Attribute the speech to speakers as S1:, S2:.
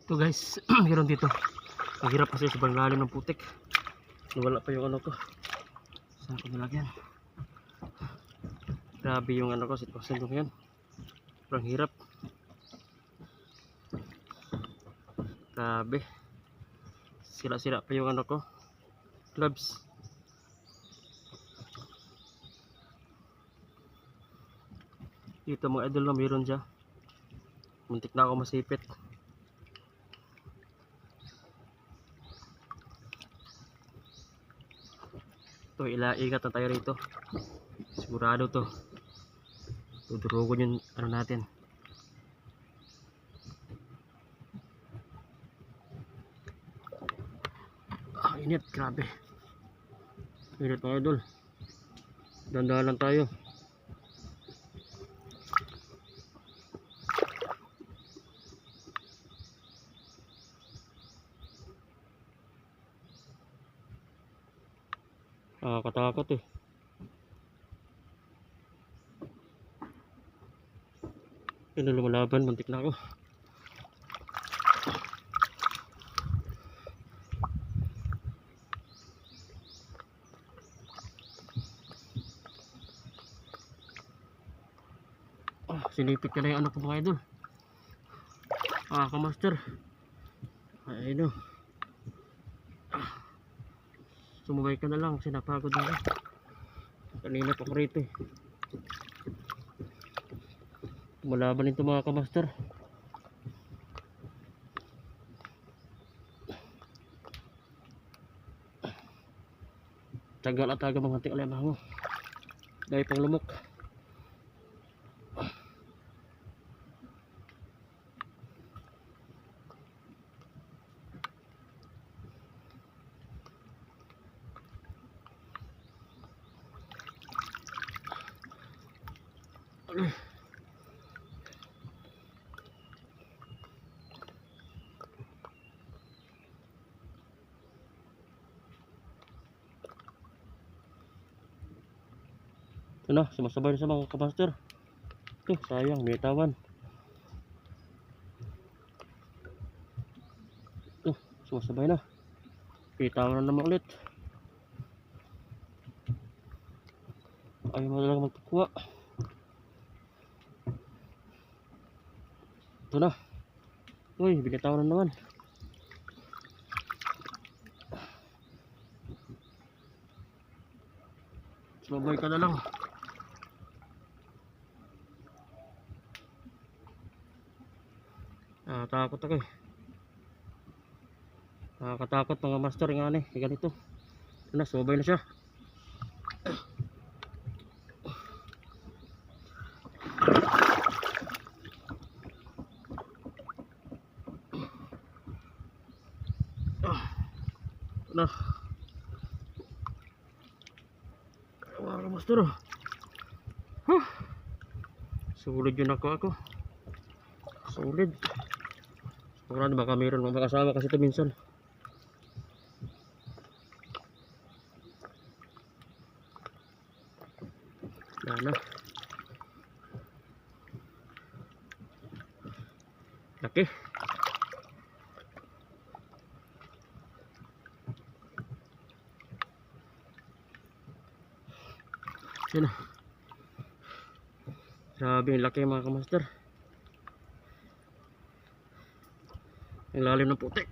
S1: Ito guys, meron dito. Ang hirap kasi sobrang lalim ng putik. Wala pa yung ano ko. Saan ko nilagyan? Grabe yung ano ko, sitwasyon ko ngayon. Sobrang hirap. Grabe. Sira-sira pa yung ano ko. Gloves. Dito mga idol na meron siya. Muntik na ako masipit. Ito, ilaikat na tayo rito. Sigurado to. Tudurugon yung ano natin. Init, grabe. Init mga idol. Dandahan lang tayo. Katakot eh. Yun, lumalaban, muntik na ako. Sinipit ka na yung anak ko mga idol. Kamaster. Ayun o. Sumubay ka na lang, sinapagod na ako. Kanina pa ko rito eh. Malaban ito mga kamaster. Tagal at tagal mga hanting alamang mo. Dahil pang lumok. Ito na, sumasabay na sa mga kamaster. Ito, sayang, may tawan. Ito, sumasabay na. May tawan na naman ulit. Ayaw mo lang magpakuha. Ito na. Uy, binitawan na naman. Sumabay ka na lang. Takot ako eh. Nakakatakot mga master nga eh. Ganito. Ito na, sumabay na siya. Ito na. Mga master. Sulit yun ako. Sulit. Sigurado baka mayroon mga kasama kasi ito minsan. Yan na. Laki. Yan na. Grabe yung laki mga kamaster. Ang lalim ng putik.